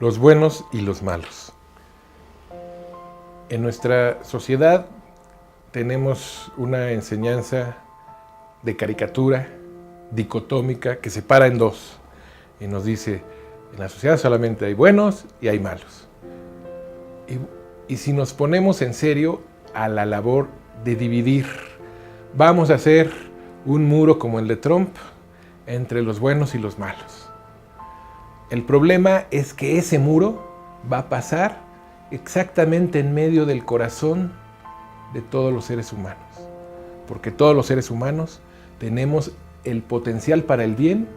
los buenos y los malos. En nuestra sociedad tenemos una enseñanza de caricatura dicotómica que se para en dos y nos dice: en la sociedad solamente hay buenos y hay malos. Y si nos ponemos en serio a la labor de dividir, vamos a hacer un muro como el de Trump entre los buenos y los malos. El problema es que ese muro va a pasar exactamente en medio del corazón de todos los seres humanos, porque todos los seres humanos tenemos el potencial para el bien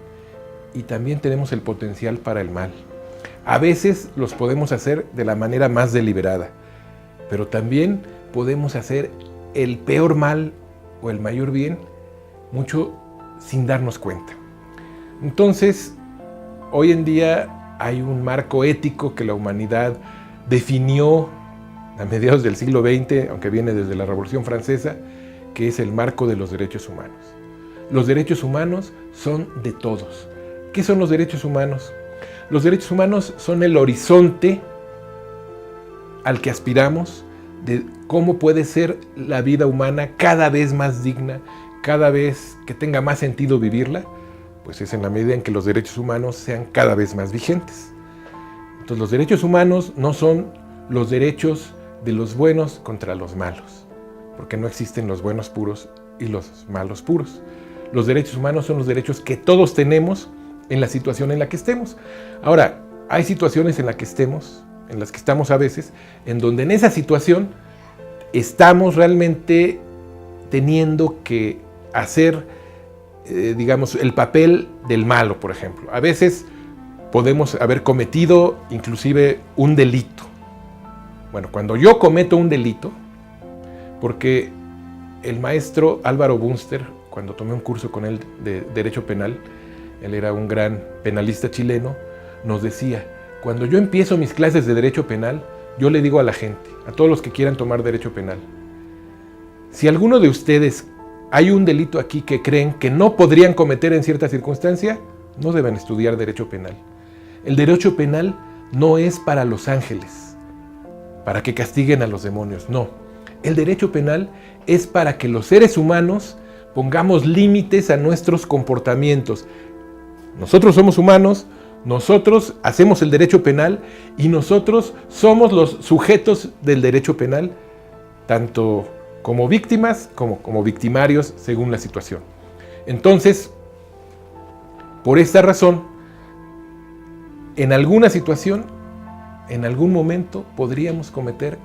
y también tenemos el potencial para el mal. A veces los podemos hacer de la manera más deliberada, pero también podemos hacer el peor mal o el mayor bien mucho sin darnos cuenta. Entonces, hoy en día hay un marco ético que la humanidad definió a mediados del siglo XX, aunque viene desde la Revolución Francesa, que es el marco de los derechos humanos. Los derechos humanos son de todos. ¿Qué son los derechos humanos? Los derechos humanos son el horizonte al que aspiramos de cómo puede ser la vida humana cada vez más digna, cada vez que tenga más sentido vivirla, pues es en la medida en que los derechos humanos sean cada vez más vigentes. Entonces, los derechos humanos no son los derechos de los buenos contra los malos, porque no existen los buenos puros y los malos puros. Los derechos humanos son los derechos que todos tenemos en la situación en la que estemos. Ahora, hay situaciones en las que estamos a veces, en donde en esa situación estamos realmente teniendo que hacer, digamos, el papel del malo, por ejemplo. A veces podemos haber cometido inclusive un delito. Bueno, cuando yo cometo un delito, porque el maestro Álvaro Bunster, cuando tomé un curso con él de Derecho Penal, él era un gran penalista chileno, nos decía: cuando yo empiezo mis clases de Derecho Penal, yo le digo a la gente, a todos los que quieran tomar Derecho Penal, si alguno de ustedes hay un delito aquí que creen que no podrían cometer en cierta circunstancia, no deben estudiar Derecho Penal. El Derecho Penal no es para los ángeles, para que castiguen a los demonios, no. El Derecho Penal es para que los seres humanos pongamos límites a nuestros comportamientos. Nosotros somos humanos, nosotros hacemos el derecho penal y nosotros somos los sujetos del derecho penal, tanto como víctimas como victimarios según la situación. Entonces, por esta razón, en alguna situación, en algún momento, podríamos cometer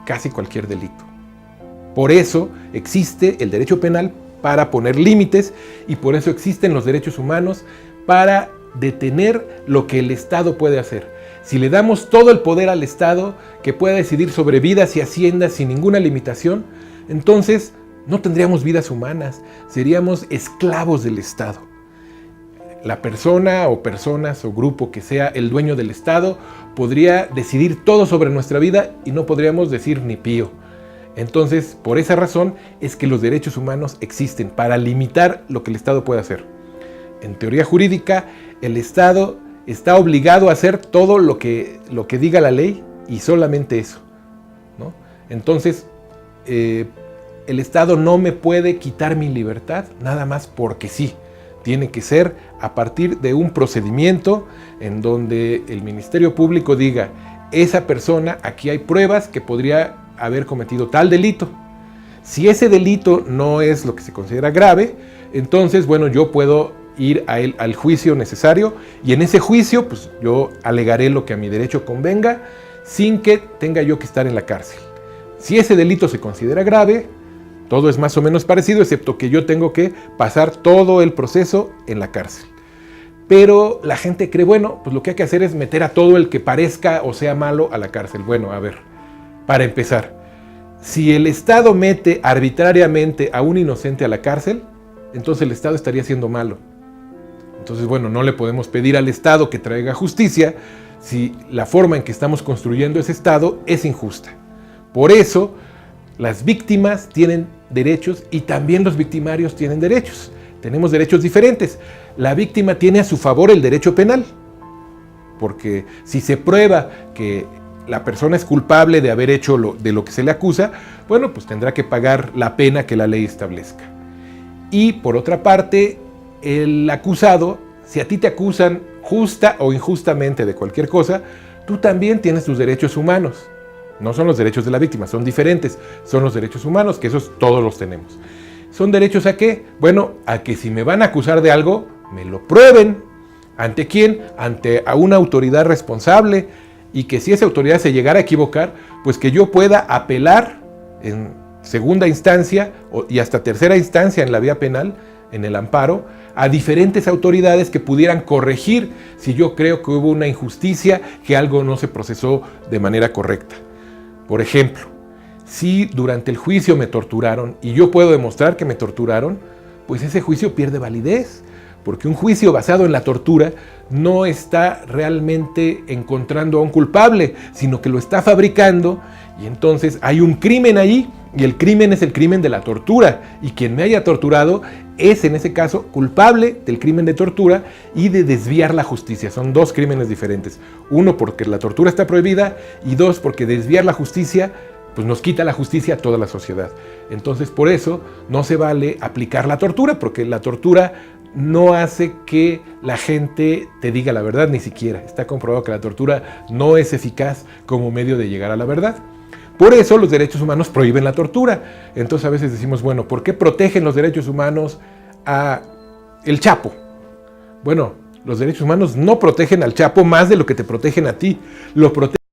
casi cualquier delito. Por eso existe el derecho penal para poner límites y por eso existen los derechos humanos para detener lo que el Estado puede hacer. Si le damos todo el poder al Estado que pueda decidir sobre vidas y haciendas sin ninguna limitación, entonces no tendríamos vidas humanas, seríamos esclavos del Estado. La persona o personas o grupo que sea el dueño del Estado podría decidir todo sobre nuestra vida y no podríamos decir ni pío. Entonces, por esa razón es que los derechos humanos existen, para limitar lo que el Estado puede hacer. En teoría jurídica, el Estado está obligado a hacer todo lo que diga la ley y solamente eso, ¿no? Entonces, el Estado no me puede quitar mi libertad nada más porque sí. Tiene que ser a partir de un procedimiento en donde el Ministerio Público diga: esa persona, aquí hay pruebas que podría haber cometido tal delito. Si ese delito no es lo que se considera grave, entonces, bueno, yo puedo ir al juicio necesario y en ese juicio, pues yo alegaré lo que a mi derecho convenga sin que tenga yo que estar en la cárcel. Si ese delito se considera grave, todo es más o menos parecido, excepto que yo tengo que pasar todo el proceso en la cárcel. Pero la gente cree, bueno, pues lo que hay que hacer es meter a todo el que parezca o sea malo a la cárcel. Bueno, a ver, para empezar, si el Estado mete arbitrariamente a un inocente a la cárcel, entonces el Estado estaría siendo malo. Entonces, bueno, no le podemos pedir al Estado que traiga justicia si la forma en que estamos construyendo ese Estado es injusta. Por eso, las víctimas tienen derechos y también los victimarios tienen derechos. Tenemos derechos diferentes. La víctima tiene a su favor el derecho penal. porque si se prueba que la persona es culpable de haber hecho de lo que se le acusa, bueno, pues tendrá que pagar la pena que la ley establezca. Y por otra parte, el acusado, si a ti te acusan justa o injustamente de cualquier cosa, tú también tienes tus derechos humanos. No son los derechos de la víctima, son diferentes. Son los derechos humanos, que esos todos los tenemos. ¿Son derechos a qué? Bueno, a que si me van a acusar de algo, me lo prueben. ¿Ante quién? Ante a una autoridad responsable, y que si esa autoridad se llegara a equivocar, pues que yo pueda apelar en segunda instancia y hasta tercera instancia en la vía penal, en el amparo, a diferentes autoridades que pudieran corregir si yo creo que hubo una injusticia, que algo no se procesó de manera correcta. Por ejemplo, si durante el juicio me torturaron y yo puedo demostrar que me torturaron, pues ese juicio pierde validez, porque un juicio basado en la tortura no está realmente encontrando a un culpable, sino que lo está fabricando, y entonces hay un crimen ahí, y el crimen es el crimen de la tortura, y quien me haya torturado es en ese caso culpable del crimen de tortura y de desviar la justicia. Son dos crímenes diferentes. Uno, porque la tortura está prohibida, y dos, porque desviar la justicia pues nos quita la justicia a toda la sociedad. Entonces, por eso no se vale aplicar la tortura, porque la tortura no hace que la gente te diga la verdad, ni siquiera. Está comprobado que la tortura no es eficaz como medio de llegar a la verdad. Por eso los derechos humanos prohíben la tortura. Entonces a veces decimos, bueno, ¿por qué protegen los derechos humanos a el Chapo? Bueno, los derechos humanos no protegen al Chapo más de lo que te protegen a ti. Lo protegen